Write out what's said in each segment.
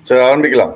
Sir ஆரம்பிக்கலாம்.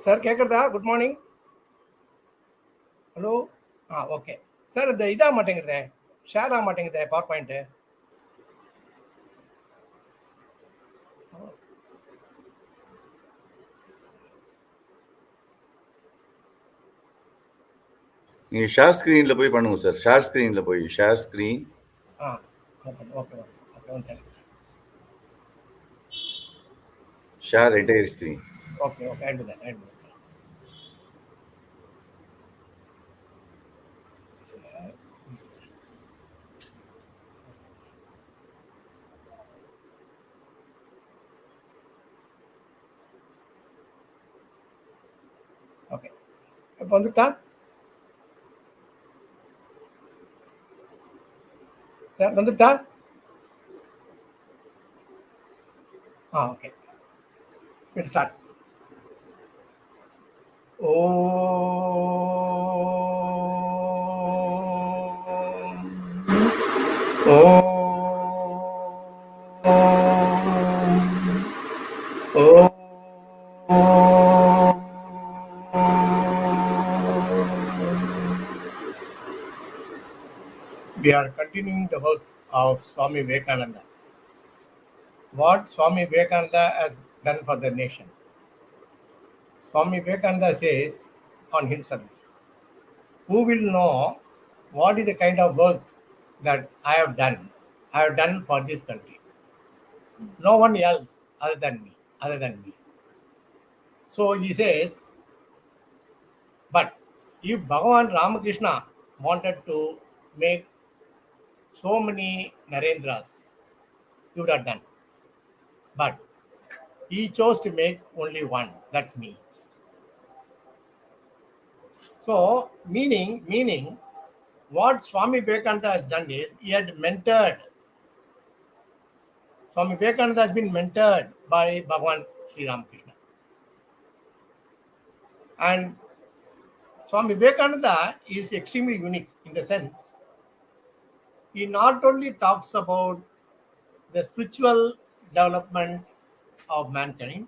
Sir கேட்குறதா? Good morning. Hello. Okay sir. இந்த இதாக மாட்டேங்குதே, ஷேர் ஆக மாட்டேங்குதே பவர் பாயிண்ட்டு. நீங்கள் ஷேர் ஸ்க்ரீனில் போய் பண்ணுங்க சார். ஷேர் ஸ்க்ரீனில் போய் share screen. Okay okay okay one second. Share entire screen. Okay okay ஆட் தான் ஆட் தான். ஓகே இப்போ வந்துட்டா சார்? வந்துட்டா? Okay start. We are continuing the work of Swami Vivekananda. What Swami Vivekananda has done for the nation. Swami Vivekananda says on himself, who will know what is the kind of work that I have done for this country? No one else other than me. So he says, but if Bhagavan Ramakrishna wanted to make so many Narendras, he would have done. But he chose to make only one, that's me. So, meaning, what Swami Vivekananda has done is, he had mentored. Swami Vivekananda has been mentored by Bhagavan Sri Ramakrishna. And Swami Vivekananda is extremely unique in the sense, he not only talks about the spiritual development of mankind,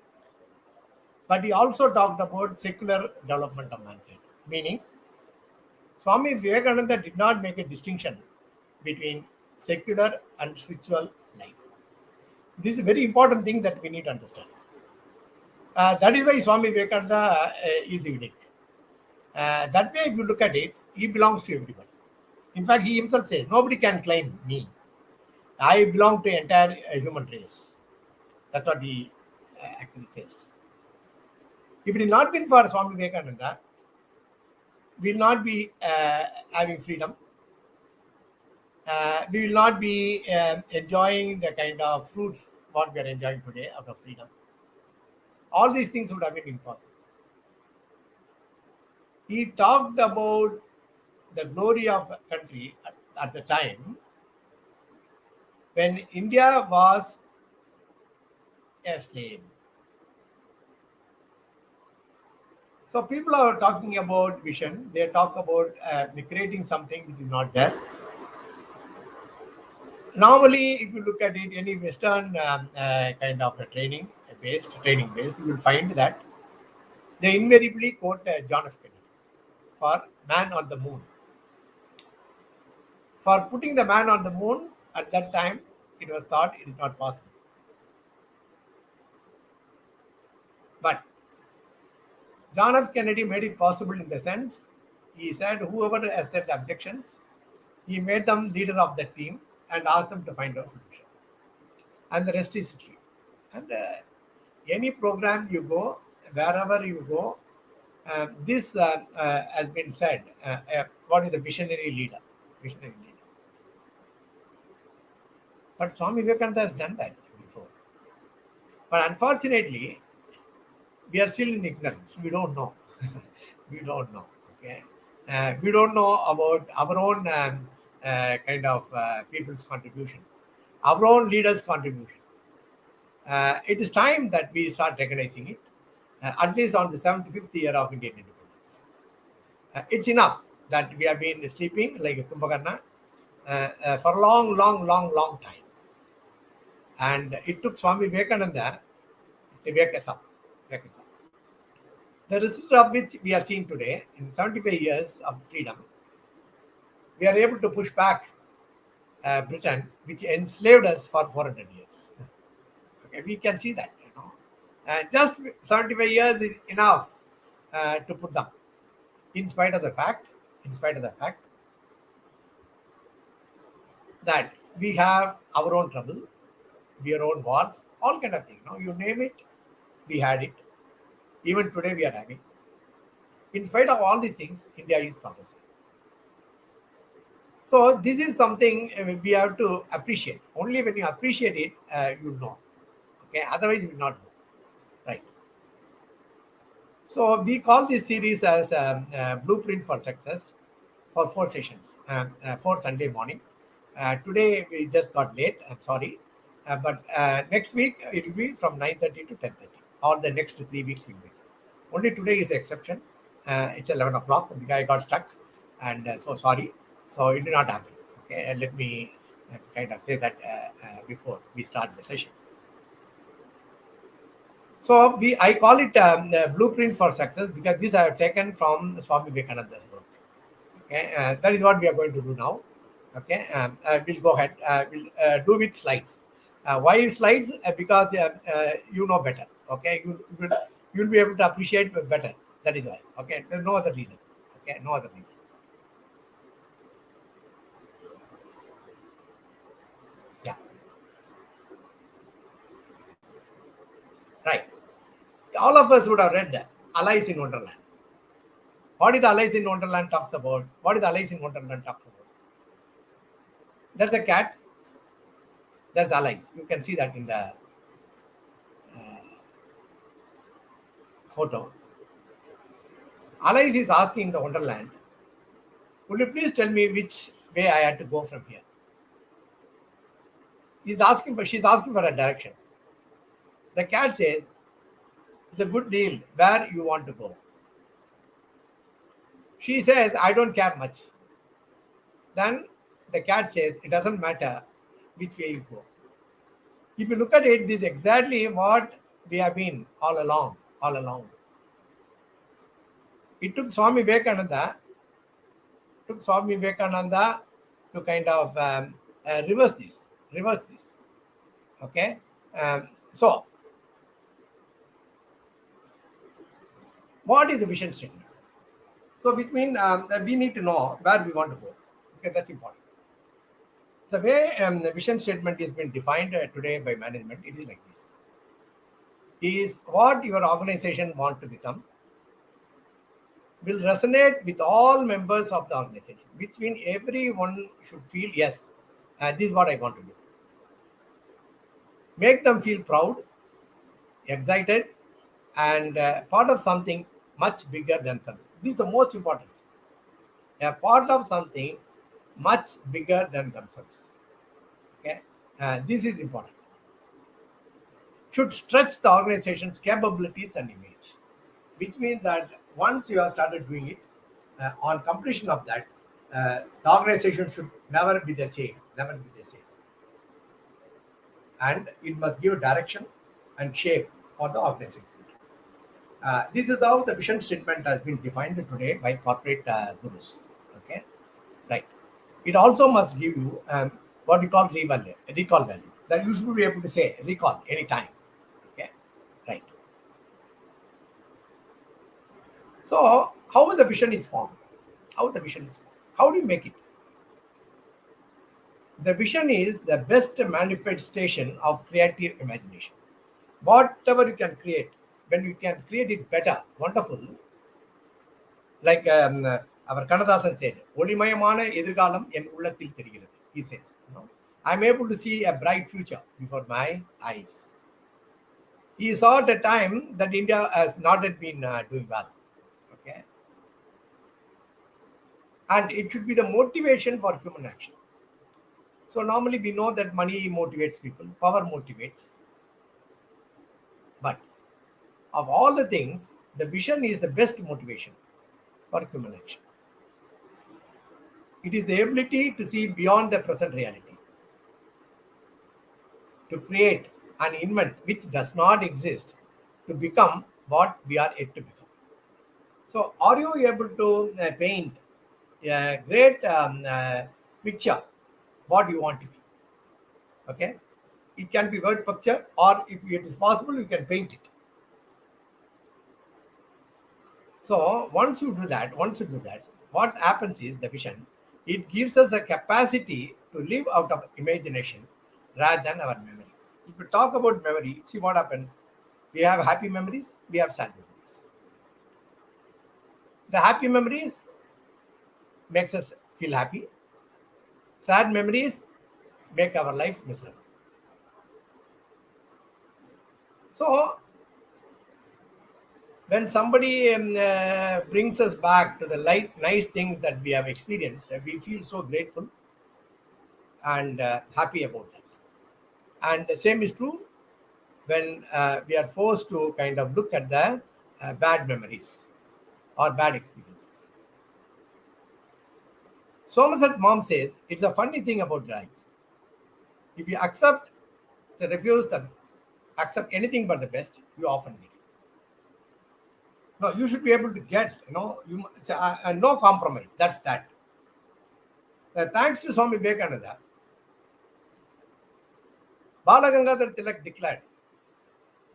but he also talked about secular development of mankind. Meaning, Swami Vivekananda did not make a distinction between secular and spiritual life. This is a very important thing that we need to understand. That is why Swami Vivekananda is unique. That way, if you look at it, he belongs to everybody. In fact, he himself says, nobody can claim me. I belong to the entire human race. That's what he actually says. If it had not been for Swami Vivekananda, we will not be having freedom. We will not be enjoying the kind of fruits what we are enjoying today out of freedom. All these things would have been impossible. He talked about the glory of a country at the time when India was a slave. So people are talking about vision. They talk about creating something which is not there. Normally, if you look at it, any Western kind of a training based, you will find that they invariably quote John F. Kennedy for man on the moon. For putting the man on the moon at that time, it was thought it is not possible. But John F. Kennedy made it possible in the sense he said whoever has said objections, he made them leader of the team and asked them to find a solution. And the rest is history. And any program you go, wherever you go, this has been said. What is the visionary leader? Visionary leader. But Swami Vivekananda has done that before. But unfortunately, we are still in ignorance. We don't know. We don't know. Okay. We don't know about our own kind of people's contribution, our own leaders' contribution. It is time that we start recognizing it, at least on the 75th year of Indian independence. It's enough that we have been sleeping like a Kumbhakarna for a long time. And it took Swami Vivekananda to wake us up. The result of which we are seeing today, in 75 years of freedom, we are able to push back Britain, which enslaved us for 400 years. Okay, we can see that. Just 75 years is enough to put them. In spite of the fact that we have our own trouble, our own wars, all kind of things. You name it, we had it. Even today we are having. In spite of all these things, India is progressing. So this is something we have to appreciate. Only when you appreciate it, you know. Okay, otherwise you will not know. Right. So we call this series as Blueprint for Success for 4 sessions, 4 Sunday morning. Today we just got late. I'm sorry. But next week it will be from 9:30 to 10:30. All the next 3 weeks will be. Only today is the exception. It's 11 o'clock. The guy got stuck, and so sorry. So it did not happen. Okay, let me kind of say that before we start the session. So I call it Blueprint for Success because this I have taken from Swami Vivekananda's work. Okay, that is what we are going to do now. Okay, we'll go ahead. We'll do with slides. Why slides? Because you know better. Okay, you'll be able to appreciate better. That is why. Okay, there's no other reason. Okay, no other reason. Yeah. Right. All of us would have read Alice in Wonderland. What is Alice in Wonderland talks about? What is Alice in Wonderland talks about? There's a cat. There's Alice. You can see that in the photo. Alice is asking in the Wonderland, "Will you please tell me which way I had to go from here?" She's asking for a direction. The cat says, "It's a good deal. Where you want to go?" She says, "I don't care much." Then the cat says, "It doesn't matter which way you go." If you look at it, this is exactly what we have been all along. It took Swami Vivekananda to kind of reverse this. Okay, so what is the vision statement? So which means we need to know where we want to go, because that's important. The way the vision statement has been defined today by management, it is like this: is what your organization want to become will resonate with all members of the organization, which means everyone should feel, yes, this is what I want to do. Make them feel proud, excited, and part of something much bigger than them. This is the most important. A part of something much bigger than themselves. Okay, this is important. Should stretch the organization's capabilities and image, which means that once you have started doing it, on completion of that, the organization should never be the same, and it must give direction and shape for the organization. This is how the vision statement has been defined today by corporate gurus. Okay, right. It also must give you what you call recall value. That you should be able to say recall anytime. Okay, right. So how the vision is formed? How do you make it? The vision is the best manifestation of creative imagination. Whatever you can create, when you can create it better, wonderful. Like our Kannadasan said, "Olimayamana எதிர்காலம் என் உள்ளத்தில் தெரிகிறது." He says, I'm able to see a bright future before my eyes. He saw at a time that India has not yet been doing well. Okay, and it should be the motivation for human action. So normally we know that money motivates people, power motivates. But of all the things, the vision is the best motivation for human action. It is the ability to see beyond the present reality, to create and invent which does not exist, to become what we are yet to become. So are you able to paint a great picture, what you want to be? Okay, it can be word picture, or if it is possible, you can paint it. So once you do that, what happens is the vision, it gives us a capacity to live out of imagination rather than our memory. If you talk about memory, see what happens. We have happy memories, we have sad memories. The happy memories makes us feel happy. Sad memories make our life miserable. So when somebody brings us back to the nice things that we have experienced, we feel so grateful and happy about that. And the same is true when we are forced to kind of look at the bad memories or bad experiences. Somerset Maugham says, it's a funny thing about life. If you refuse to accept anything but the best, you often get it. No, you should be able to get, no compromise. That's that. Thanks to Swami Vivekananda, Balagangadhar Tilak declared,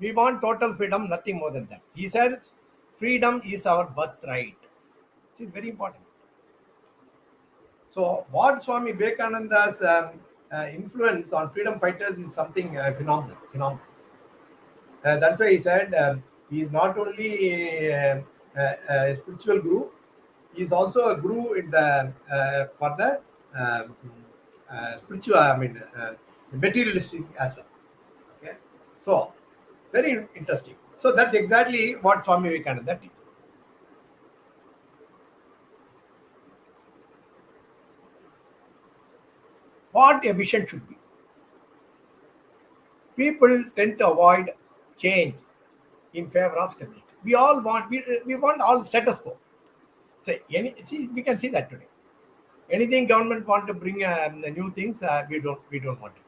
we want total freedom, nothing more than that. He says, freedom is our birthright. This is very important. So what Swami Vivekananda's influence on freedom fighters is something phenomenal. That's why he said he is not only a spiritual guru, he is also a guru in the for the spiritual, materialistic as well. Okay, so very interesting. So that's exactly what Swami Vivekananda did. What a vision should be. People tend to avoid change in favor of stability. We want all status quo. So we can see that today. Anything government want to bring new things, we don't want it.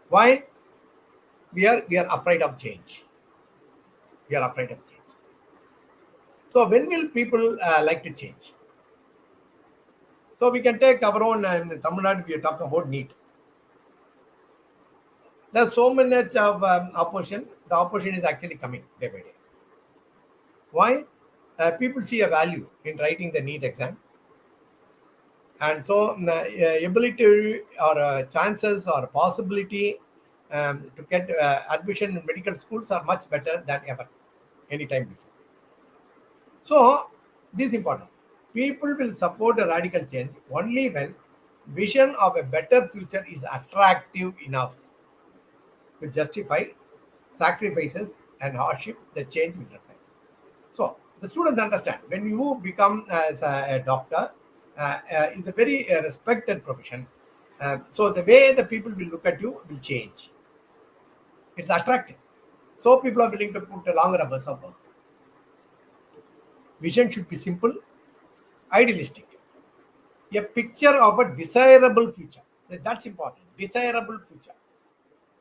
Why? We are afraid of change. So when will people like to change? So we can take our own Tamil Nadu. We are talking about NEET. There's so much of opposition. The opposition is actually coming day by day. Why? People see a value in writing the NEET exam. And so ability or chances or possibility to get admission in medical schools are much better than ever, any time before. So this is important. People will support a radical change only when vision of a better future is attractive enough to justify sacrifices and hardship the change will require. So the students understand when you become as a doctor, it's a very respected profession. So the way the people will look at you will change. It's attractive. So people are willing to put a longer hours of work. Vision should be simple, idealistic. A picture of a desirable future. That's important. Desirable future.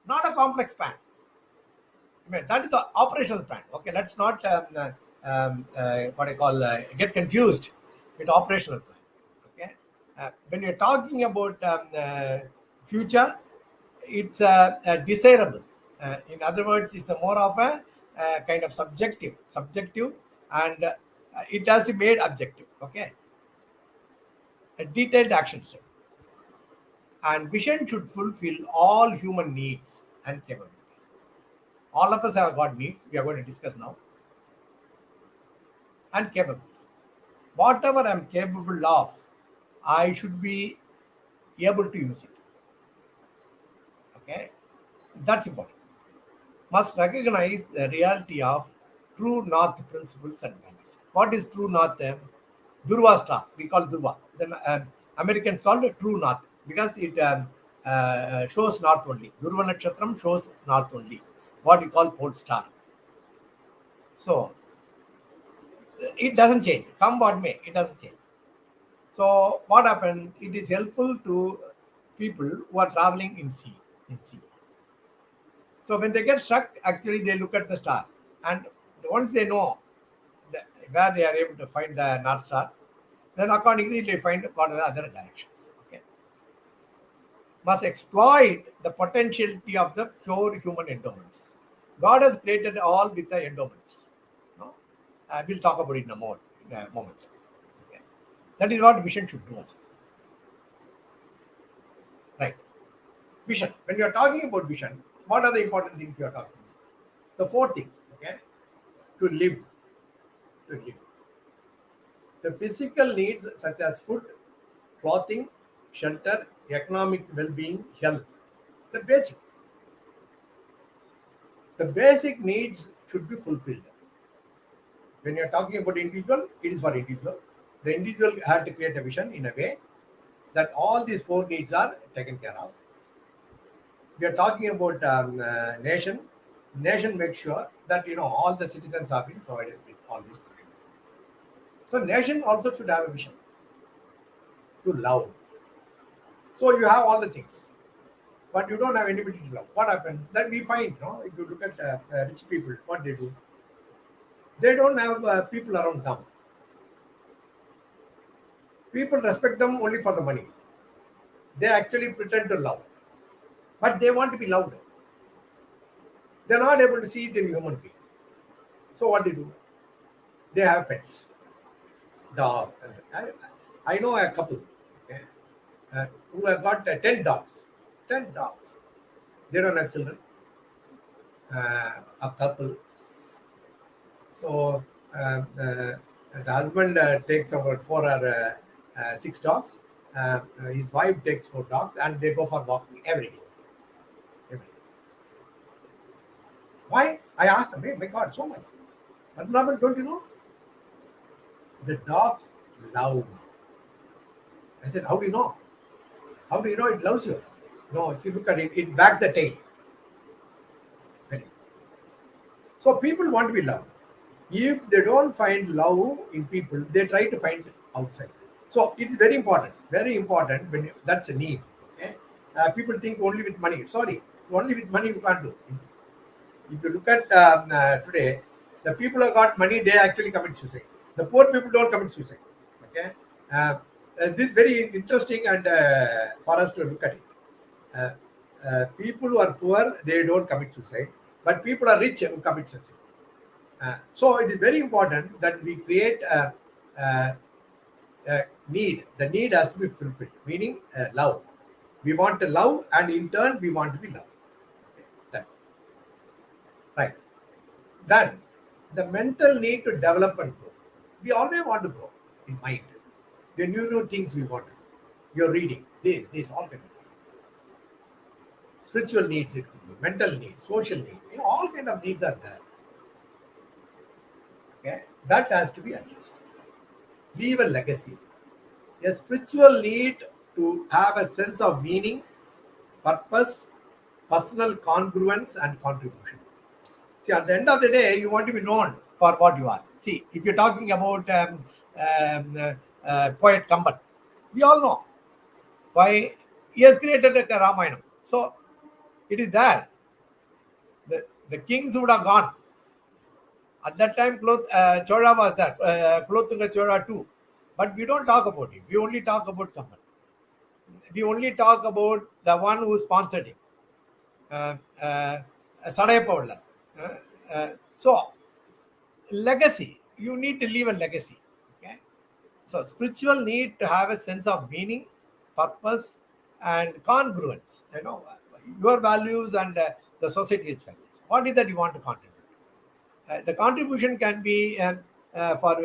Not a complex plan. I mean, that is the operational plan. Okay, let's not what I call get confused with operational plan. Okay, when you're talking about future, it's desirable. In other words, it's a more of a kind of subjective, and it has to be made objective. Okay, a detailed action step. And vision should fulfill all human needs and capabilities. All of us have got needs. We are going to discuss now. And capabilities. Whatever I'm capable of, I should be able to use it. Okay, that's important. Must recognize the reality of true north principles and values. What is true north? Durva star. We call Durva. Then Americans call it true north because it shows north only. Durva Nakshatram shows north only. What we call pole star. So it doesn't change. Come what may, it doesn't change. So what happens? It is helpful to people who are traveling in sea. So when they get stuck, actually they look at the star, and once they know where they are able to find the North Star, then accordingly they find what are the other directions. Okay. Must exploit the potentiality of the 4 human endowments. God has created all with the endowments. No? We'll talk about it in a moment. Okay. That is what vision should do us. Right. Vision. When you are talking about vision, what are the important things you are talking about? The 4 things. Okay. To live. The physical needs such as food, clothing, shelter, economic well-being, health. The basic needs should be fulfilled. When you are talking about individual, it is for individual. The individual had to create a vision in a way that all these 4 needs are taken care of. We are talking about nation. Nation makes sure that all the citizens have been provided with all these things. So nation also should have a vision to love. So you have all the things, but you don't have anybody to love. What happens? Then we find, if you look at rich people, what they do, they don't have people around them. People respect them only for the money. They actually pretend to love, but they want to be loved. They're not able to see it in human being. So what they do? They have pets, dogs. And I know a couple, okay, who have got 10 dogs. 10 dogs. They don't have children. A couple. So the husband takes about 4 or 6 dogs. His wife takes 4 dogs, and they go for walking every day. Why? I asked them, hey, my God, so much. Padmanabhan, don't you know? The dogs love. I said, how do you know? How do you know it loves you? No, if you look at it, it wags the tail. So people want to be loved. If they don't find love in people, they try to find it outside. So it is very important when that's a need. Okay? People think only with money. Sorry, only with money you can't do. If you look at today, the people who got money, they actually commit suicide. The poor people don't commit suicide. Okay, this is very interesting, and for us to look at it. People who are poor, they don't commit suicide, but people are rich who commit suicide. So it is very important that we create a need. The need has to be fulfilled, meaning love. We want to love, and in turn, we want to be loved. Okay, that's right. Then the mental need to develop and grow. We always want to grow in mind. The new things we want to do. You're reading this, all kind of things. Spiritual needs, it could be mental needs, social needs. All kind of needs are there. Okay, that has to be addressed. Leave a legacy. A spiritual need to have a sense of meaning, purpose, personal congruence, and contribution. See, at the end of the day, you want to be known for what you are. See, if you're talking about poet Kamban, we all know why he has created a Ramayana. So it is there. The kings would have gone. At that time, Chola was there, Kulothunga Chola too. But we don't talk about him. We only talk about Kamban. We only talk about the one who sponsored him. Sadayappa. So, legacy. You need to leave a legacy. Okay. So, spiritual need to have a sense of meaning, purpose, and congruence. Your values and the society's values. What is that you want to contribute? The contribution can be for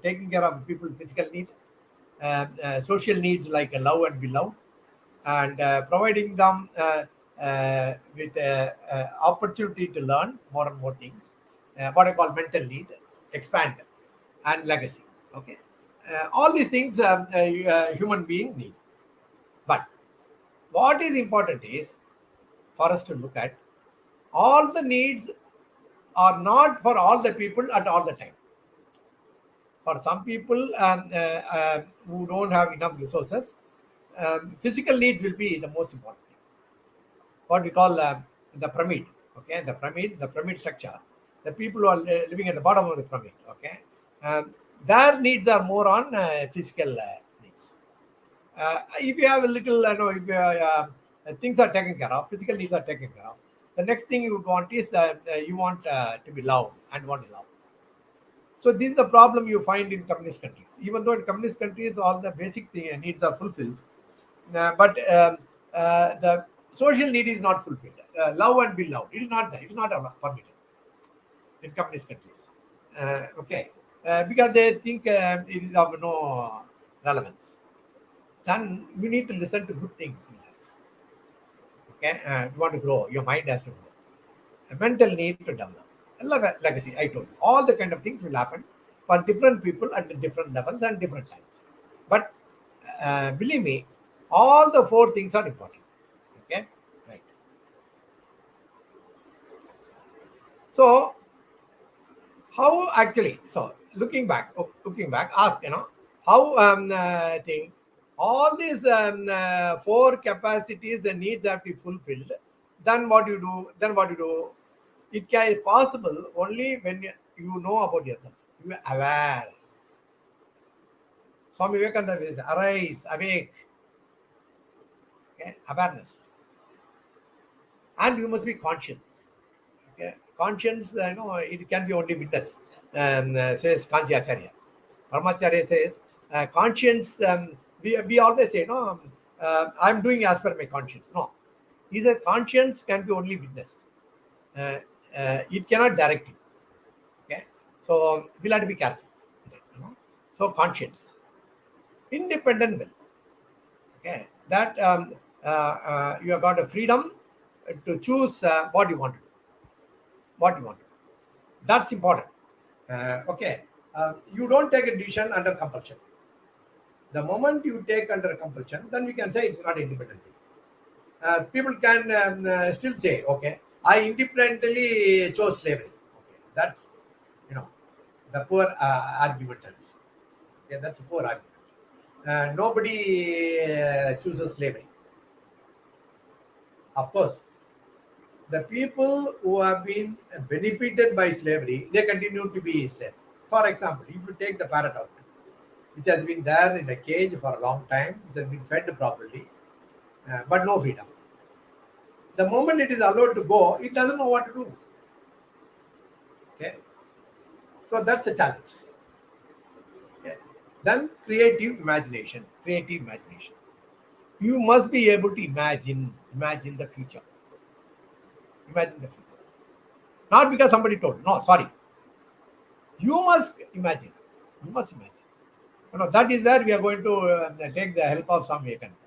taking care of people's physical needs, social needs like love and be loved, and providing them with opportunity to learn more and more things. What I call mental need, expand, and legacy. Okay, all these things human being need. But what is important is for us to look at all the needs are not for all the people at all the time. For some people who don't have enough resources, physical needs will be the most important thing. What we call the pyramid. Okay, the pyramid structure. The people who are living at the bottom of the pyramid. Okay, their needs are more on physical needs. If you have a little, if things are taken care of, physical needs are taken care of. The next thing you would want is you want to be loved and want to love. So this is the problem you find in communist countries. Even though in communist countries all the basic needs are fulfilled, but the social need is not fulfilled. Love and be loved. It is not there. It is not permitted in communist countries. Because they think it is of no relevance. Then you need to listen to good things in life. Okay, you want to grow. Your mind has to grow. A mental need to develop. Legacy, I told you. All the kind of things will happen for different people at different levels and different times. But believe me, all the four things are important. Okay, right. So, how actually? So, looking back, ask how thing. All these four capacities and needs have to be fulfilled. Then what you do? It can be possible only when you know about yourself. You are aware. Swami Vivekananda says, arise, awake. Okay, awareness. And you must be conscious. Okay, conscience, it can be only witness. Says Kanchi Acharya. Paramacharya says, conscience, we always say, I'm doing as per my conscience. No. He said, conscience can be only witness. It cannot direct you. Okay, so we'll have to be careful. So conscience, independent will. Okay, that you have got a freedom to choose what you want to do. That's important. You don't take a decision under compulsion. The moment you take under compulsion, then we can say it's not independent will. People can still say, okay, I independently chose slavery. Okay, that's the poor argument. Okay, that's a poor argument. Nobody chooses slavery. Of course, the people who have been benefited by slavery, they continue to be slaves. For example, if you take the parrot out, which has been there in a cage for a long time, it has been fed properly, but no freedom. The moment it is allowed to go, it doesn't know what to do. Okay, so that's a challenge. Okay. Then creative imagination. You must be able to imagine the future. Imagine the future. Not because somebody told you. No, sorry. You must imagine. That is where we are going to take the help of Swami Vivekananda.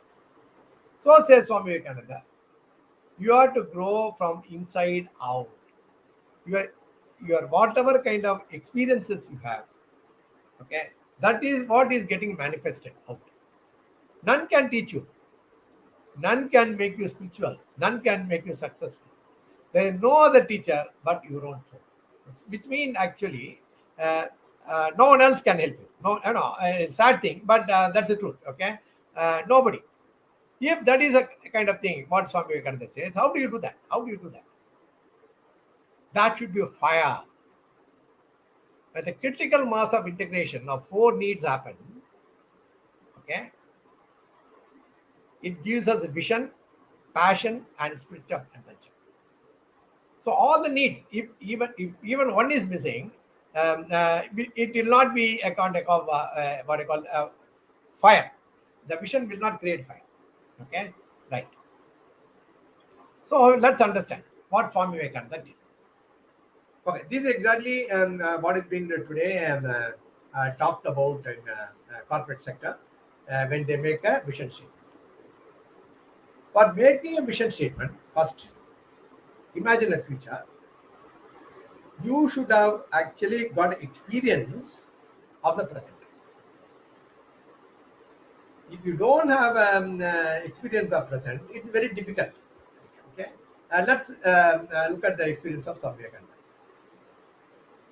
So says Swami Vivekananda, you have to grow from inside out. Your whatever kind of experiences you have, okay, that is what is getting manifested out. None can teach you. None can make you spiritual. None can make you successful. There is no other teacher but your own soul. which means actually no one else can help you. No, sad thing, but that's the truth. Okay, nobody. If that is a kind of thing, what Swami Vivekananda says, how do you do that? How do you do that? That should be a fire. When the critical mass of integration of four needs happen, okay, it gives us a vision, passion, and spirit of adventure. So all the needs, if even one is missing, it will not be a kind of what I call fire. The vision will not create fire. Okay, right. So let's understand what Swami Vivekananda did. Okay, this is exactly what has been today talked about in corporate sector when they make a vision statement. For making a vision statement, first, imagine a future. You should have actually got experience of the present. If you don't have experience of present, it's very difficult. Okay, let's look at the experience of Swami Vivekananda.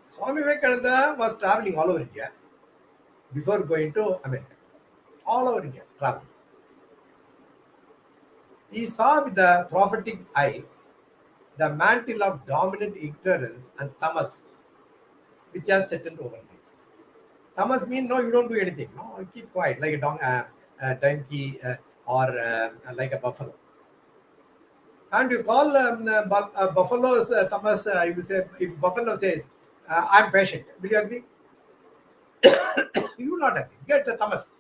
Swami Vivekananda was traveling all over India before going to America. All over India, traveling. He saw with the prophetic eye the mantle of dominant ignorance and tamas, which has settled over days. Tamas means no, you don't do anything. No, you keep quiet, like a donkey or like a buffalo. And you call buffaloes tamas. You say if buffalo says, "I'm patient," will you agree? You will not agree. Get the tamas.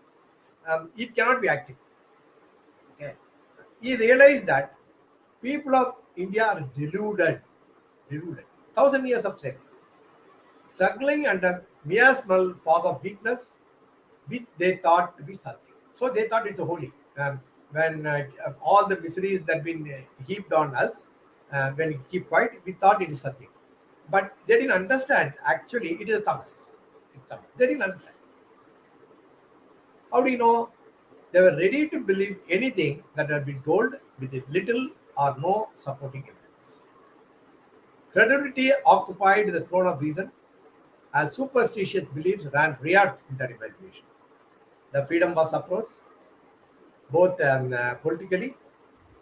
It cannot be active. Okay. He realized that people of India are deluded. 1,000 years of slavery, struggling under miasmal fog of weakness, which they thought to be something. So they thought it's a holy. When all the miseries that have been heaped on us, when we keep quiet, we thought it is something. But they didn't understand, actually, it is a tamas. They didn't understand. How do you know? They were ready to believe anything that had been told with little or no supporting evidence. Credulity occupied the throne of reason, as superstitious beliefs ran riot in their imagination. The freedom was suppressed, both politically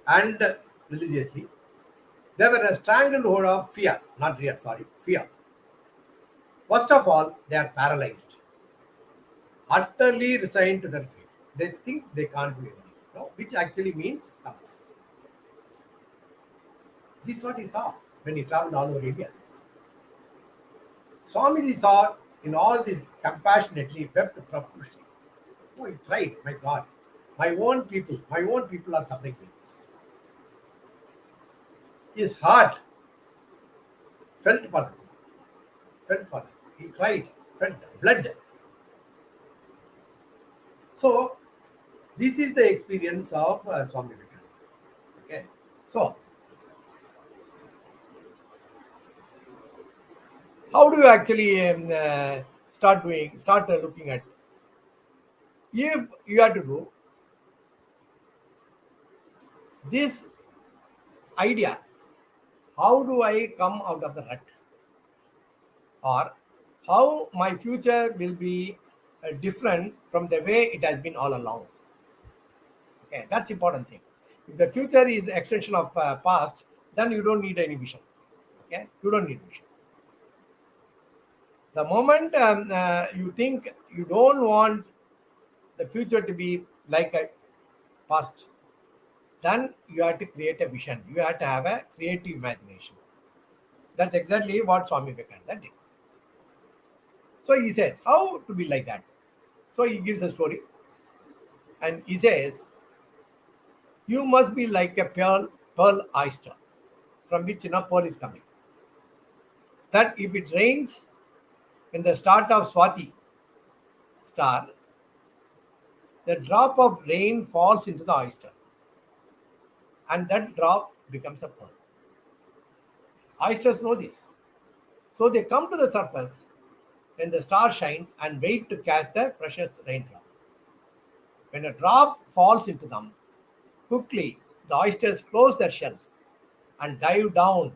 and religiously. They were a stranglehold of fear, not real, sorry, fear. First of all, they are paralyzed, utterly resigned to their fate. They think they can't do anything, no? Which actually means tamas. This is what he saw when he traveled all over India. Swamiji saw in all this compassionately, wept profusely. Oh, he cried, my God, my own people are suffering with this. His heart felt for them. He cried, felt blood. So, this is the experience of Swami Vivekananda. Okay, so how do you actually start looking at? If you have to do this idea, how do I come out of the rut? Or how my future will be different from the way it has been all along. Okay, that's important thing. If the future is extension of past, then you don't need any vision. Okay, you don't need vision. The moment you think you don't want the future to be like a past, then you have to create a vision. You have to have a creative imagination. That's exactly what Swami Vivekananda did. So he says, how to be like that? So he gives a story. And he says, you must be like a pearl oyster from which pearl is coming. That if it rains in the start of Swati star, the drop of rain falls into the oyster. And that drop becomes a pearl. Oysters know this. So they come to the surface when the star shines and wait to catch the precious raindrop. When a drop falls into them, quickly the oysters close their shells and dive down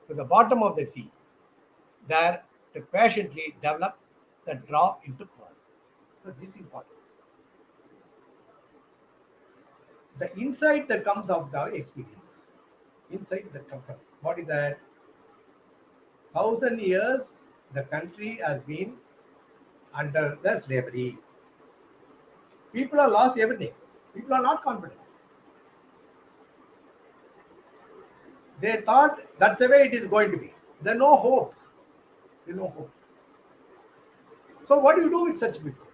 to the bottom of the sea. there to patiently develop the drop into pearl. So this is important. The insight that comes out of the experience. Insight that comes out. What is that? 1,000 years the country has been under the slavery. People have lost everything. People are not confident. They thought that's the way it is going to be. There's no hope. There's no hope. So what do you do with such people?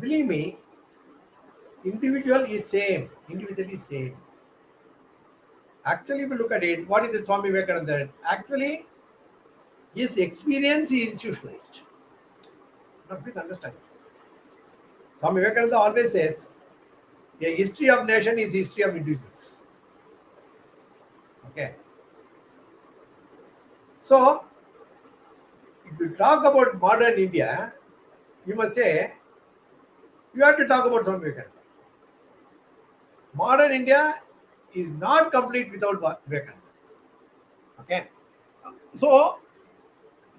Believe me, individual is same. Individual is same. Actually, if you look at it, what is the Swami Vivekananda? Actually, his experience is institutionalized. Now, please understand this. Swami Vivekananda always says, a history of nation is history of individuals. Okay. So, if you talk about modern India, you must say, you have to talk about Swami Vivekananda. Modern India is not complete without Vivekananda. Okay. So,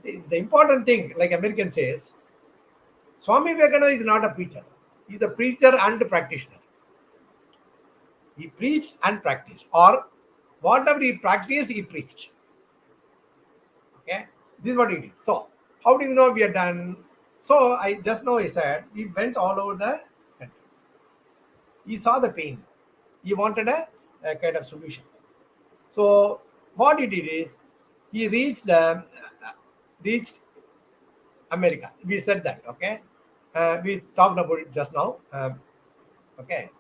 see, the important thing, like American says, Swami Vivekananda is not a preacher. He is a preacher and a practitioner. He preached and practiced, or whatever he practiced, he preached. Okay, this is what he did. So, how do you know we are done? So, I just know he said he went all over the country. He saw the pain. He wanted a kind of solution. So, what he did is he reached America. We said that. Okay, we talked about it just now. Okay.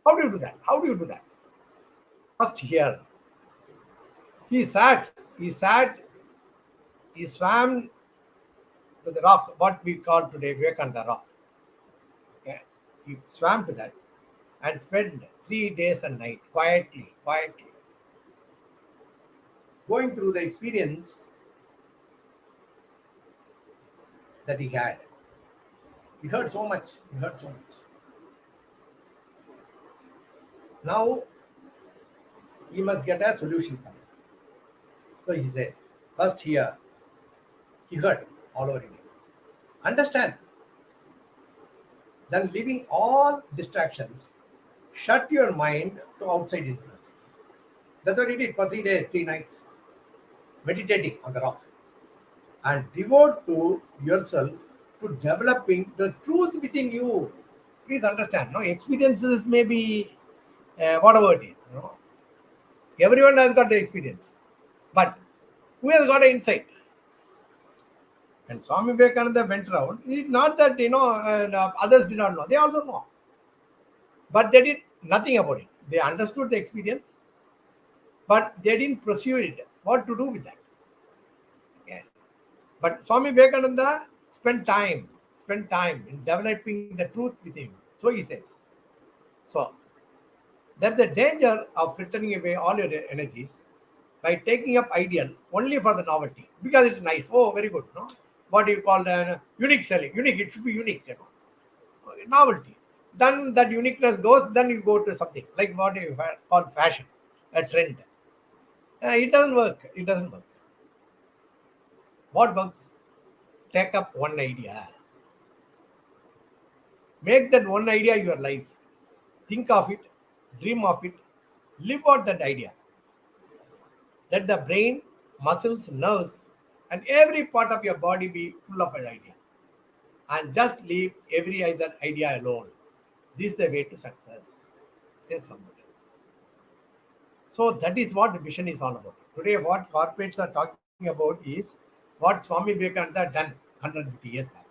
How do you do that? How do you do that? First here, he swam to the rock, what we call today Vivekananda rock. Okay, he swam to that and spent 3 days and night quietly, going through the experience that he had. He heard so much. Now, he must get a solution for it. So he says, first here, he heard all over India. Understand. Then leaving all distractions, shut your mind to outside influences. That's what he did for 3 days, 3 nights, meditating on the rock. And devote to yourself to developing the truth within you. Please understand, no experiences may be whatever it is. You know? Everyone has got the experience. But who has got an insight? And Swami Vivekananda went around. It's not that, others did not know. They also know. But they did nothing about it. They understood the experience, but they didn't pursue it. What to do with that? Okay. But Swami Vivekananda spent time in developing the truth within him. So he says. So, there's a danger of frittering away all your energies by taking up ideal only for the novelty. Because it's nice. Oh, very good. No? What do you call the unique selling? Unique, it should be unique. Novelty. Then that uniqueness goes, then you go to something like what you call fashion, a trend. It doesn't work. What works? Take up one idea. Make that one idea your life. Think of it, dream of it, live out that idea. Let the brain, muscles, nerves, and every part of your body be full of an idea. And just leave every other idea alone. This is the way to success, says somebody. So that is what the vision is all about. Today, what corporates are talking about is what Swami Vivekananda done 150 years back.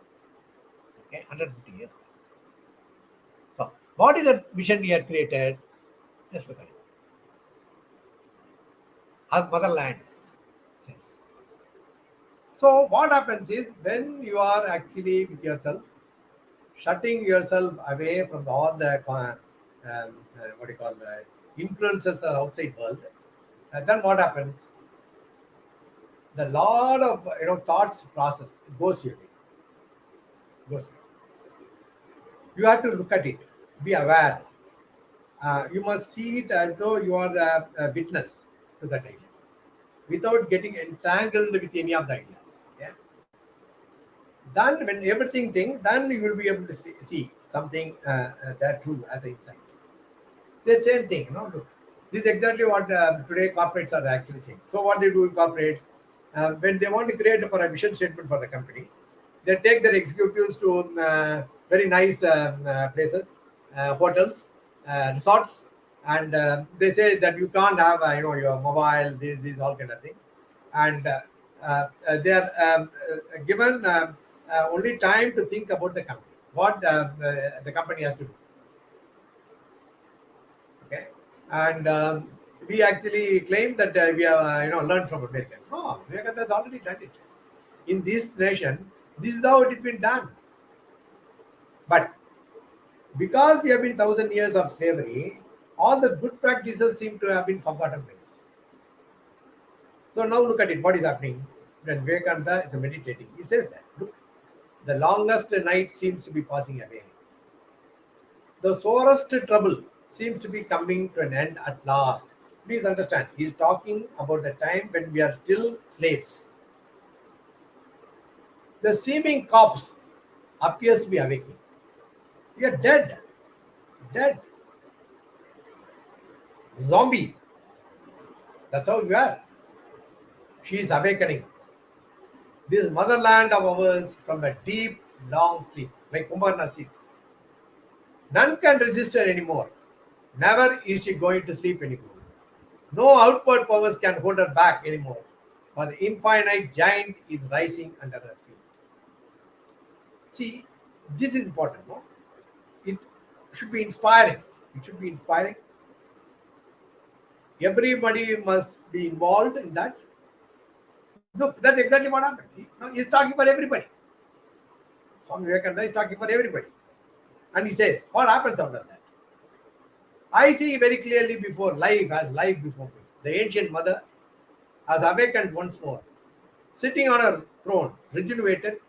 Okay, 150 years back. So, what is the vision he had created? Just look at it. Our motherland says. So, what happens is when you are actually with yourself, shutting yourself away from all the influences of outside world, then what happens? The lot of thoughts process goes your way. You have to look at it, be aware. You must see it as though you are the witness to that idea without getting entangled with any of the ideas. Okay? Then when everything thinks, then you will be able to see something there too as an insight. The same thing, look, this is exactly what today corporates are actually saying. So what they do in corporates, when they want to create for a vision statement for the company, they take their executives to very nice places, hotels, resorts, and they say that you can't have your mobile, this all kind of thing, and they are given only time to think about the company, what the company has to do. Okay, and we actually claim that we have learned from Americans. No, Vivekananda has already done it. In this nation, this is how it has been done. But because we have been 1,000 years of slavery, all the good practices seem to have been forgotten by us. So now look at it. What is happening? When Vivekananda is meditating, he says that, look, the longest night seems to be passing away. The sorest trouble seems to be coming to an end at last. Please understand, he is talking about the time when we are still slaves. The seeming corpse appears to be awakening. We are dead. Dead. Zombie. That's how we are. She is awakening. This motherland of ours from the deep, long sleep, like Kumbharna sleep. None can resist her anymore. Never is she going to sleep anymore. No outward powers can hold her back anymore. For the infinite giant is rising under her feet. See, this is important, no? It should be inspiring. It should be inspiring. Everybody must be involved in that. Look, that's exactly what happened. He's talking for everybody. Swami Vivekananda is talking for everybody. And he says, what happens after that? I see very clearly before life as life before me. The ancient mother has awakened once more, sitting on her throne, rejuvenated,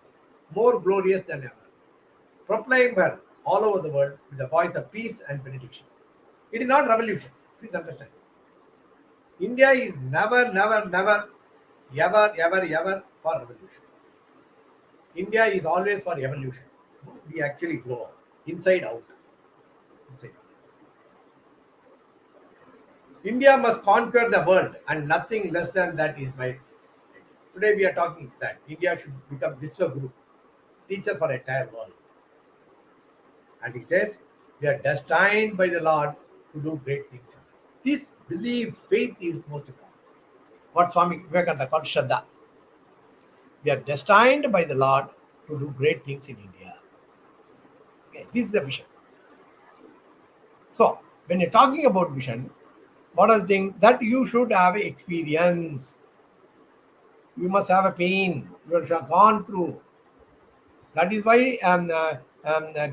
more glorious than ever. Proclaim her all over the world with the voice of peace and benediction. It is not revolution. Please understand. India is never, ever for revolution. India is always for evolution. We actually grow inside out. Inside out. India must conquer the world, and nothing less than that is my idea. Today we are talking that India should become Vishwaguru, teacher for entire world. And he says, we are destined by the Lord to do great things. This belief, faith is most important. What Swami Vivekananda called Shraddha. We are destined by the Lord to do great things in India. Okay, this is the vision. So, when you're talking about vision, what are the things that you should have experience? You must have a pain. You have gone through. That is why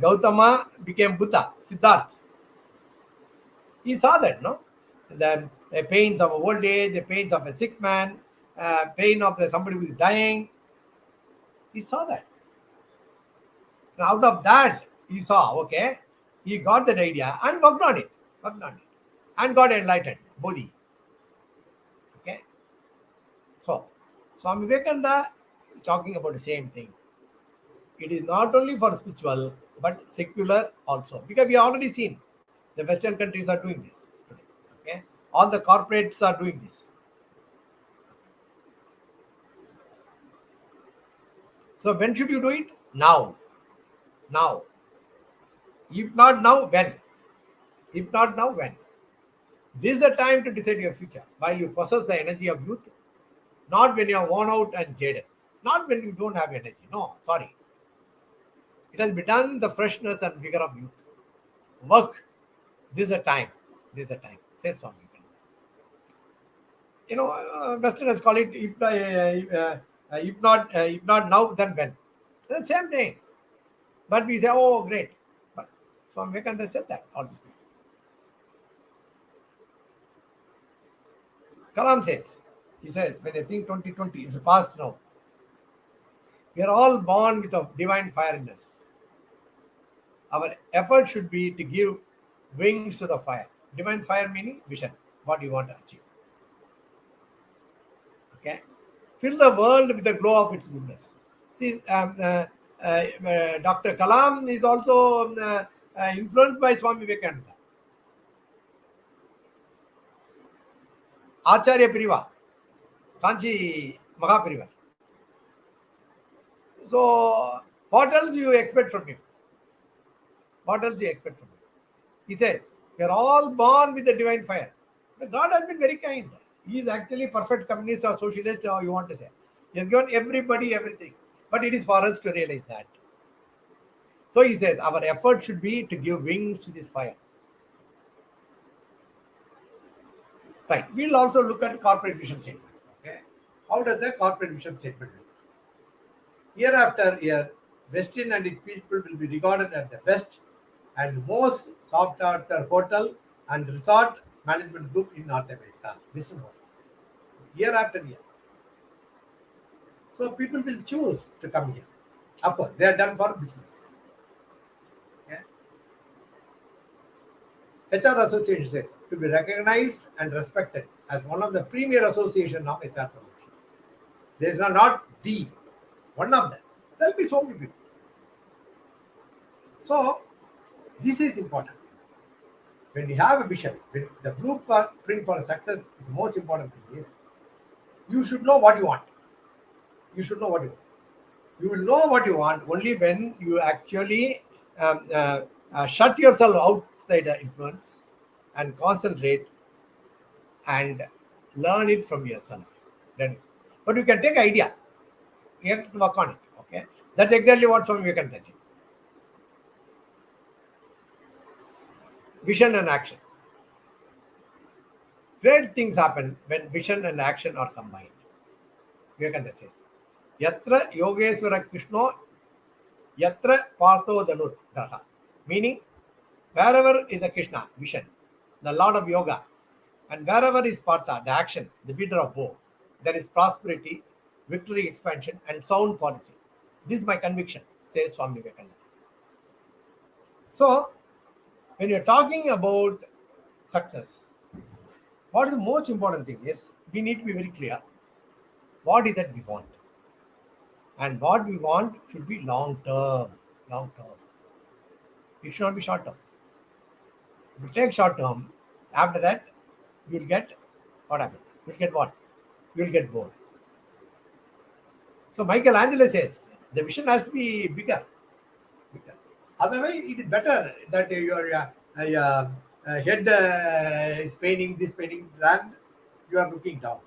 Gautama became Buddha, Siddhartha. He saw that, no? The pains of old age, the pains of a sick man, pain of somebody who is dying. He saw that. And out of that, he saw, okay, he got that idea and worked on it, and got enlightened, Bodhi. Okay. So, Swami Vivekananda is talking about the same thing. It is not only for spiritual, but secular also. Because we have already seen the Western countries are doing this today. Okay. All the corporates are doing this. So when should you do it? Now. Now. If not now, when? If not now, when? This is the time to decide your future while you possess the energy of youth, not when you are worn out and jaded, not when you don't have energy. No, sorry. It has been done the freshness and vigor of youth. Work. This is a time. This is a time. Says Swami Vivekananda. Westerners call it if not now, then when? It's the same thing. But we say, oh, great. But Swami Vivekananda said that, all these things. Kalam says, he says, when I think 2020, it's past now. We are all born with a divine fire in us. Our effort should be to give wings to the fire. Divine fire meaning vision, what you want to achieve. Okay, fill the world with the glow of its goodness. See, Dr. Kalam is also influenced by Swami Vivekananda. Acharya Piriva, Kanchi Mahapiriva. So, what else you expect from him? What else you expect from him? He says, we are all born with the divine fire. The God has been very kind. He is actually perfect communist or socialist, or you want to say. He has given everybody everything. But it is for us to realize that. So he says, our effort should be to give wings to this fire. Right. We'll also look at corporate vision statement. Okay. How does the corporate vision statement look? Year after year, Westin and its people will be regarded as the best and most sought-after hotel and resort management group in North America. Listen what it is. Year after year. So people will choose to come here. Of course, they are done for business. Okay. HR Association says to be recognized and respected as one of the premier association of HR promotion. There is not the one of them. There will be so many people. So this is important. When you have a vision, when the blueprint for success is the most important thing is you should know what you want. You should know what you want. You will know what you want only when you actually shut yourself outside the influence and concentrate and learn it from yourself. Then, but you can take idea. You have to work on it. Okay, that's exactly what Swami Vivekananda did. Vision and action. Great things happen when vision and action are combined. Vivekananda says, Yatra Yogeshwara Krishna, Yatra Partho Dhanur Dharha. Meaning, wherever is a Krishna, vision, the Lord of Yoga, and wherever is Partha, the action, the wielder of bow, there is prosperity, victory, expansion, and sound policy. This is my conviction, says Swami Vivekananda. So, when you're talking about success, what is the most important thing is we need to be very clear what is that we want. And what we want should be long term. Long term. It should not be short term. If you take short term, after that, you'll get what happens? You'll get what? You'll get bored. So Michelangelo says the vision has to be bigger. Otherwise, it is better that your head is painting this painting than you are looking down.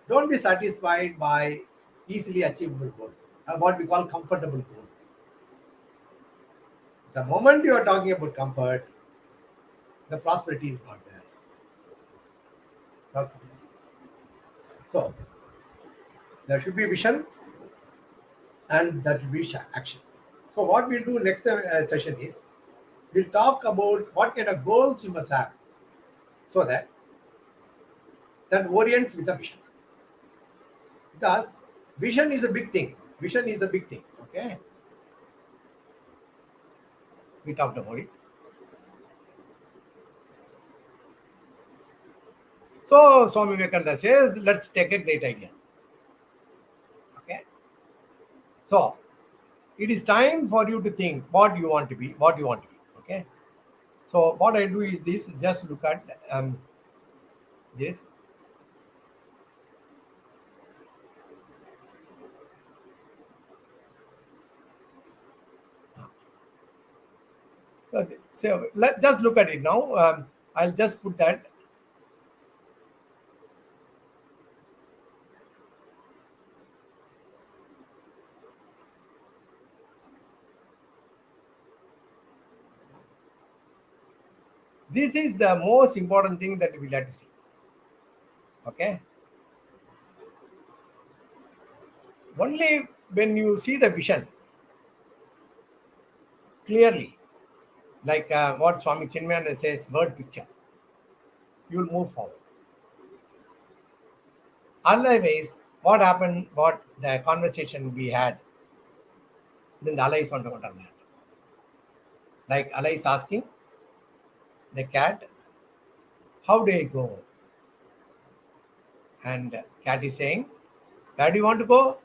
Don't be satisfied by easily achievable goal, what we call comfortable goal. The moment you are talking about comfort, the prosperity is not there. So, there should be vision and there should be action. So, what we'll do next session is, we'll talk about what kind of goals you must have so that orients with a vision. Because vision is a big thing. Vision is a big thing. Okay. We talked about it. So Swami Vivekananda says, let's take a great idea. Okay. So it is time for you to think what you want to be, what you want to be. Okay. So what I do is this, just look at this. So let's just look at it now. I'll just put that. This is the most important thing that we'll have to see. Okay. Only when you see the vision clearly, like what Swami Chinmayananda says, word picture, you will move forward. Otherwise, what happened, what the conversation we had, then the Allah is on that. Like Allah is asking the cat, how do I go? And cat is saying, where do you want to go?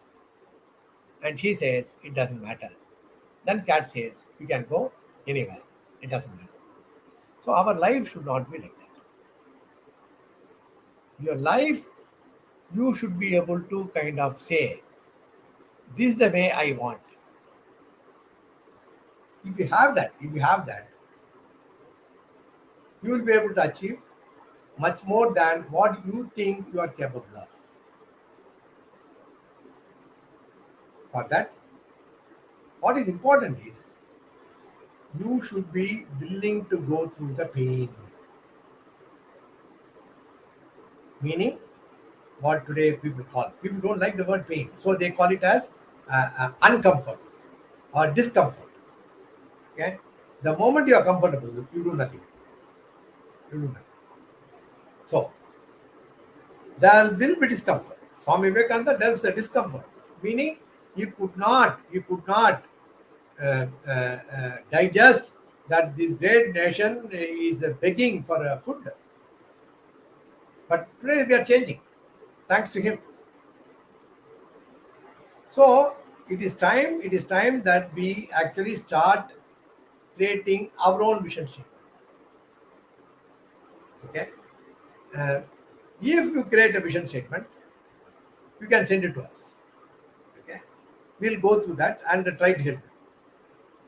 And she says, it doesn't matter. Then cat says, you can go anywhere. It doesn't matter. So our life should not be like that. Your life, you should be able to kind of say, this is the way I want. If you have that, you will be able to achieve much more than what you think you are capable of. For that, what is important is you should be willing to go through the pain. Meaning, what today people don't like the word pain, so they call it as uncomfort or discomfort. Okay, the moment you are comfortable, you do nothing. So there will be discomfort. Swami Vivekananda does the discomfort, meaning you could not digest that this great nation is begging for food. But today we are changing, thanks to him. So it is time that we actually start creating our own vision statement. Okay. If you create a vision statement, you can send it to us. Okay. We'll go through that and try to help you.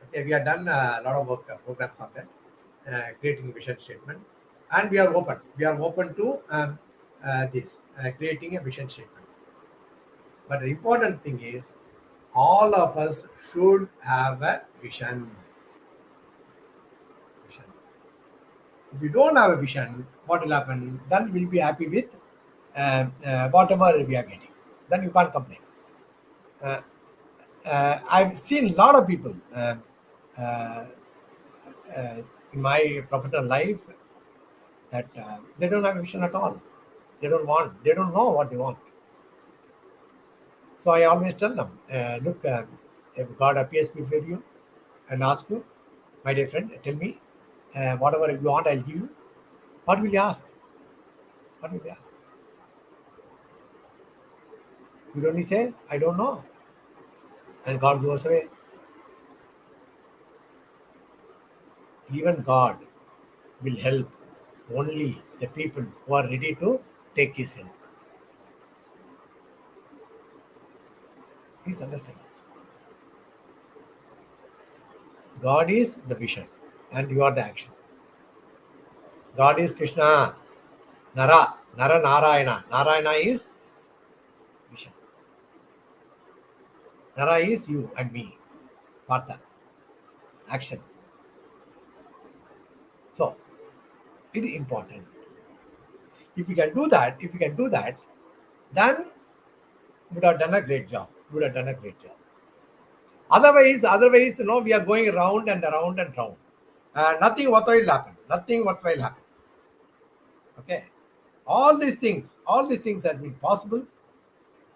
Okay. We have done a lot of work programs on that, creating a vision statement, and we are open. We are open to this creating a vision statement. But the important thing is, all of us should have a vision. If you don't have a vision, what will happen? Then we'll be happy with whatever we are getting. Then you can't complain. I've seen a lot of people in my professional life that they don't have a vision at all. They don't know what they want. So I always tell them, look, if God appears before you and asks you, my dear friend, tell me, whatever you want, I'll give you. What will you ask? What will you ask? You only say, I don't know. And God goes away. Even God will help only the people who are ready to take his help. Please understand this. God is the vision and you are the action. God is Krishna, Nara Narayana. Narayana is vision. Nara is you and me, Partha. Action. So, it is important. If you can do that, then would have done a great job. Otherwise, we are going round and round and round. Nothing worthwhile happen. Okay. All these things has been possible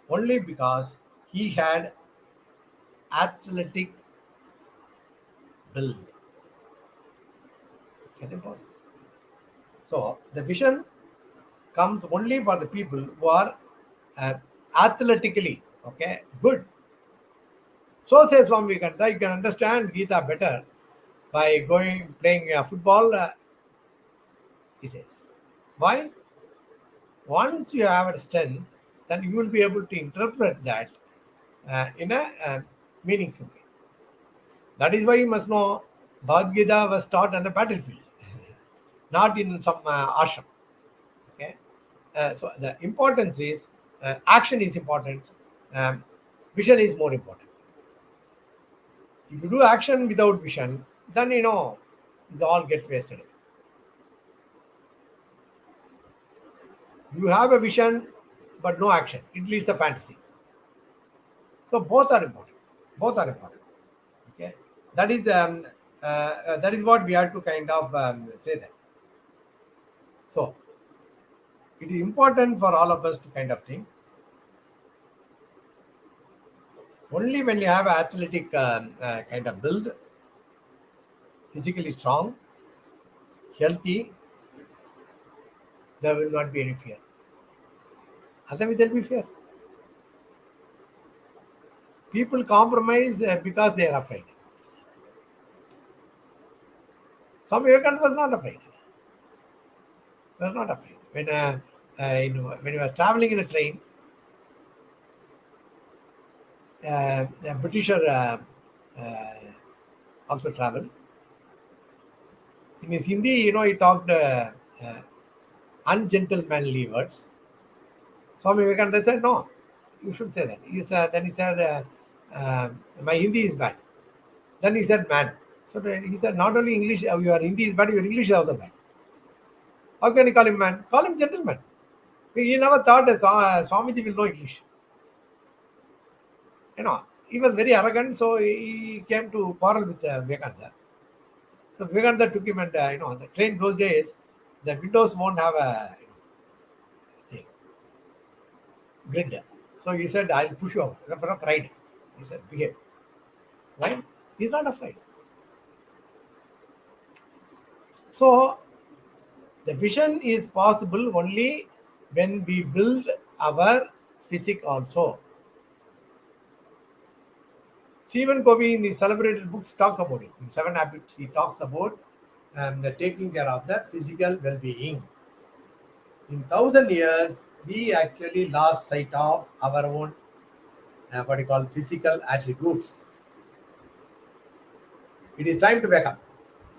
only because he had athletic build. That's important. So the vision comes only for the people who are athletically good. So says Swami Vivekananda, you can understand Gita better by playing football. He says, why? Once you have a strength, then you will be able to interpret that in a meaningful way. That is why you must know Bhagavad Gita was taught on the battlefield, not in some ashram. Okay, so the importance is action is important. Vision is more important. If you do action without vision, then it all gets wasted. You have a vision but no action. It leads a fantasy. So both are important. Okay, that is what we have to kind of say that. So it is important for all of us to kind of think. Only when you have an athletic kind of build, physically strong, healthy, there will not be any fear. Otherwise, there will be fear. People compromise because they are afraid. Swami Vivekananda was not afraid. He was not afraid. When he was traveling in a train, a Britisher also traveled. In his Hindi, he talked ungentlemanly words. Swami Vivekananda said, no, you should say that. Then he said, my Hindi is bad. Then he said, man. So he said, not only English, your Hindi is bad, your English is also bad. How can you call him man? Call him gentleman. He never thought that Swamiji will know English. He was very arrogant, so he came to quarrel with Vivekananda. So Vivekananda took him and, the train those days, the windows won't have a thing, grid. So he said, I'll push you out. For a pride. He said, behave. Why? He's not afraid. So the vision is possible only when we build our physique also. Stephen Covey in his celebrated books talk about it. In 7 Habits, he talks about the taking care of the physical well-being. In 1,000 years, we actually lost sight of our own physical attributes. It is time to wake up.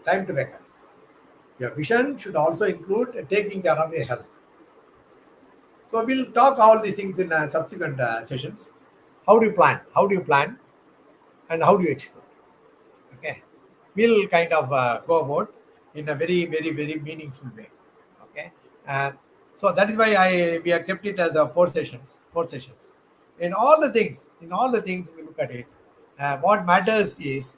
Time to wake up. Your vision should also include taking care of your health. So we'll talk all these things in subsequent sessions. How do you plan? How do you plan? And how do you execute? Okay. We'll kind of go about in a very, very, very meaningful way. Okay. So that is why we have kept it as 4 sessions. 4 sessions. In all the things, we look at it. What matters is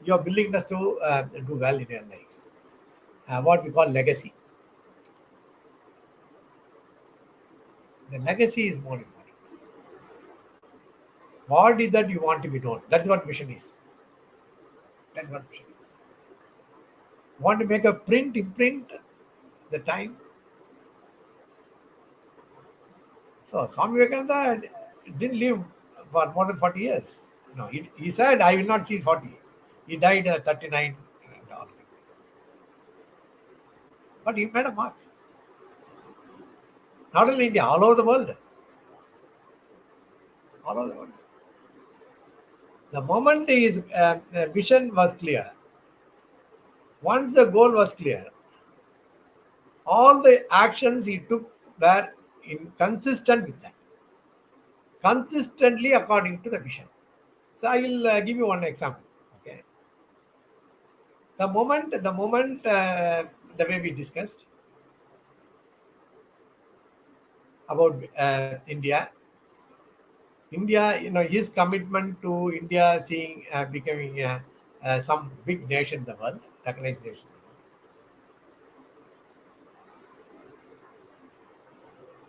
your willingness to do well in your life. What we call legacy. The legacy is more important. What is that you want to be known? That's what vision is. That's what vision is. Want to make a imprint, the time. So Swami Vivekananda didn't live for more than 40 years. No, he said, I will not see 40. He died at 39 and all. But he made a mark. Not only India, all over the world. All over the world. The moment his vision was clear, once the goal was clear, all the actions he took were consistent with that. Consistently according to the vision. So I will give you one example. Okay. The moment, the way we discussed about India, his commitment to India becoming some big nation in the world, recognized nation.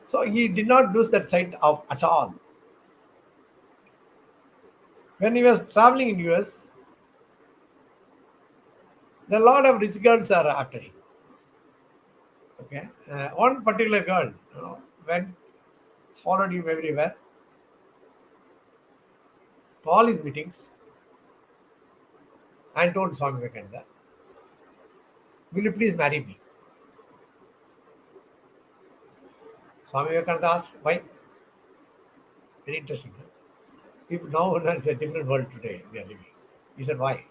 So he did not lose that sight of at all. When he was traveling in US, a lot of rich girls are after him. Okay, one particular girl followed him everywhere. To all his meetings, and told Swami Vivekananda, will you please marry me? Swami Vivekananda asked, why? Very interesting. Huh? People now, it's a different world today we are living. He said, why?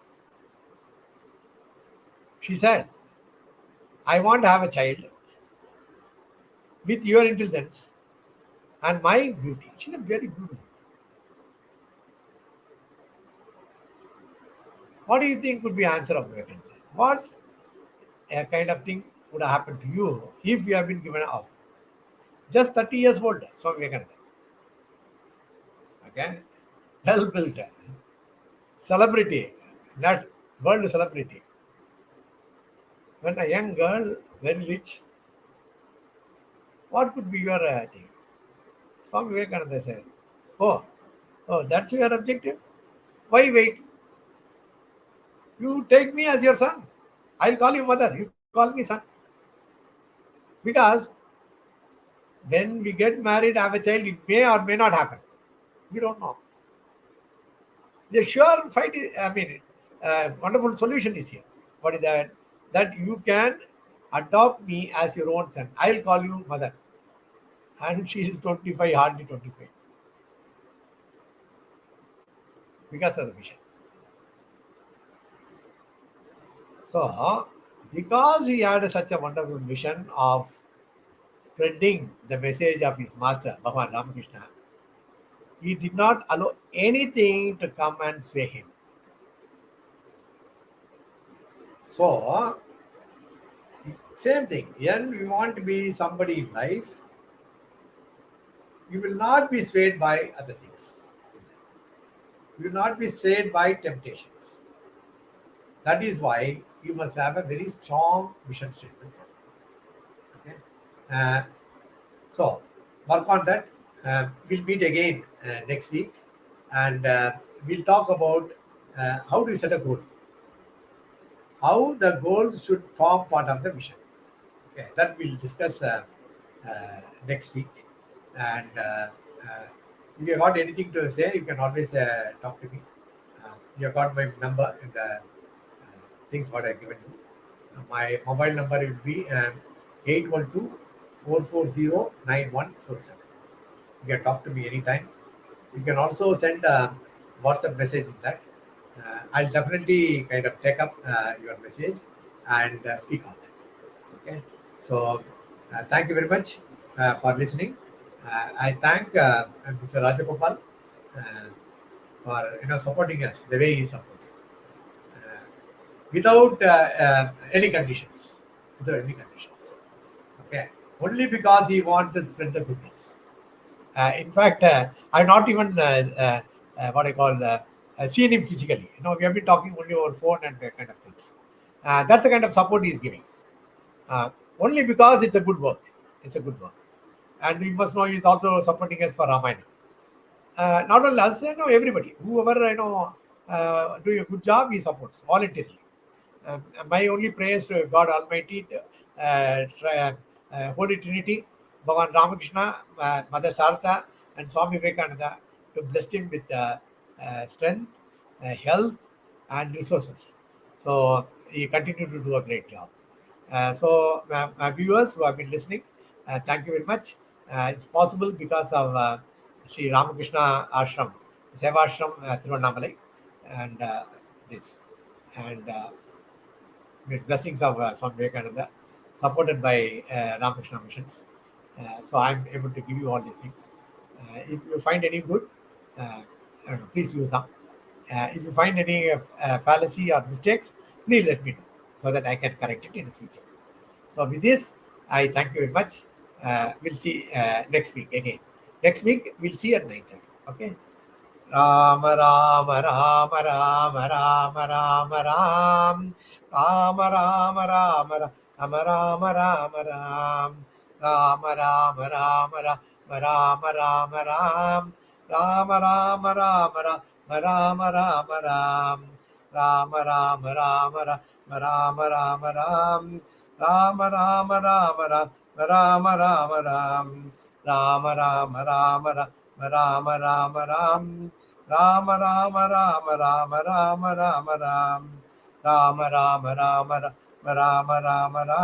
She said, I want to have a child with your intelligence and my beauty. She's very beautiful. What do you think would be the answer of Vivekananda? What kind of thing would have happened to you if you have been given an offer? Just 30 years old, Swami Vivekananda. Okay? Well built. Celebrity, not world celebrity. When a young girl, very rich, what could be your thing? Swami Vivekananda said, oh, that's your objective? Why wait? You take me as your son. I'll call you mother. You call me son. Because When we get married, have a child, it may or may not happen. We don't know. The sure fight is, wonderful solution is here. What is that? That you can adopt me as your own son. I'll call you mother. And she is 25, hardly 25. Because of the vision. So, because he had such a wonderful vision of spreading the message of his master, Bhagavan Ramakrishna, he did not allow anything to come and sway him. So, same thing. When we want to be somebody in life, you will not be swayed by other things. You will not be swayed by temptations. That is why you must have a very strong vision statement for it. Okay? So, work on that. We'll meet again next week, and we'll talk about how do you set a goal. How the goals should form part of the vision. Okay, that we'll discuss next week. And if you got anything to say, you can always talk to me. You got my number in the things what I've given you. My mobile number will be 812-440-9147. You can talk to me anytime. You can also send a WhatsApp message in that. I'll definitely kind of take up your message and speak on that. Okay. So thank you very much for listening. I thank Mr. Rajagopal for supporting us the way he supported. Without any conditions. Without any conditions. Okay. Only because he wants to spread the goodness. In fact, I've not even what I call seen him physically. We have been talking only over phone and kind of things. That's the kind of support he is giving. Only because it's a good work. It's a good work. And we must know he's also supporting us for Ramayana. Not only us, everybody. Whoever doing a good job, he supports voluntarily. My only prayers to God Almighty, Holy Trinity, Bhagavan Ramakrishna, Mother Sartha, and Swami Vivekananda to bless him with strength, health, and resources. So he continued to do a great job. So my viewers who have been listening, thank you very much. It's possible because of Sri Ramakrishna Ashram, Sevashramam, Tiruvannamalai, and this. And with blessings of Swami Vivekananda, supported by Ramakrishna missions. So I'm able to give you all these things. If you find any good, please use them. If you find any fallacy or mistakes, please let me know so that I can correct it in the future. So with this, I thank you very much. We'll see next week again. Next week, we'll see at 9:30. Okay? Rama Rama Rama Rama Rama Rama Ram Rama Rama Rama Rama Rama Rama Ram Rama Rama Rama Rama Rama Rama Rama Rama Rama Rama Rama Rama Rama Rama Rama Rama Ram Rama Rama Rama Rama Rama Ram Rama Rama Rama Rama Rama Ram Rama Rama Rama Rama Rama Rama Ram Rama Rama Rama Rama Rama Ram Rama Rama Rama Rama Rama Ram Rama Rama Rama Rama Rama Ram Rama Rama Rama Rama Rama Rama Ram Rama Rama Rama Rama Rama Ram Rama Rama Rama Rama Rama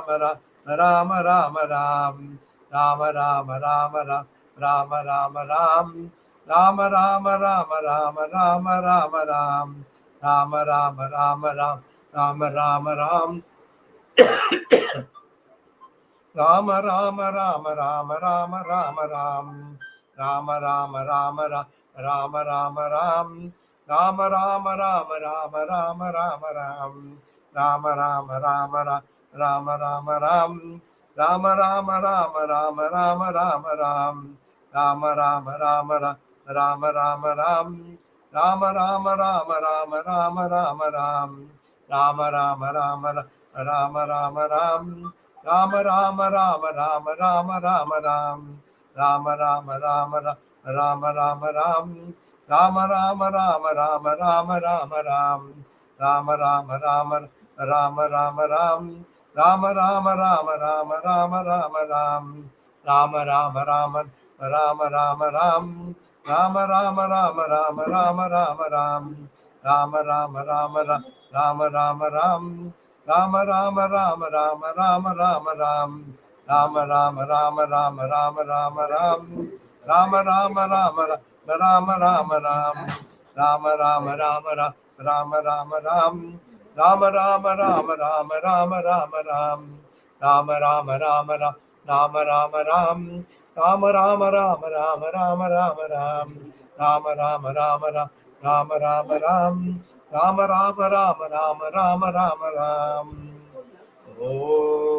Rama Ram Rama Rama Rama Rama Rama Ram Rama Rama Rama Rama Rama Rama Ram Rama Rama Rama Rama Rama Ram Rama Rama Rama Rama Rama Rama Ram Rama Rama Rama Rama Rama Ram Rama Rama Rama Rama Rama Rama Ram Rama Rama Rama Rama Rama Ram Rama Rama Rama Rama Rama Rama Ram Rama Rama Rama Rama Rama Ram Rama Rama Rama Rama Rama Rama Ram Rama Rama Rama Rama Rama Ram Rama Rama Rama Rama Rama Rama Ram Rama Rama Rama Rama Rama Ram Rama Rama Rama Rama Rama Rama Ram Rama Rama Rama Rama Rama Ram Rama Rama Rama Rama Rama Rama Ram Rama Rama Rama Rama Rama Rama Ram Rama Rama Rama Rama Rama Ram Rama Rama Rama Rama Rama Ram Rama Rama Rama Rama Rama Rama Ram Rama Rama Rama Rama Rama Ram Rama Rama Rama Rama Rama Rama Ram Rama Rama Rama Rama Rama Ram Rama Rama Rama Rama Rama Rama Ram. Oh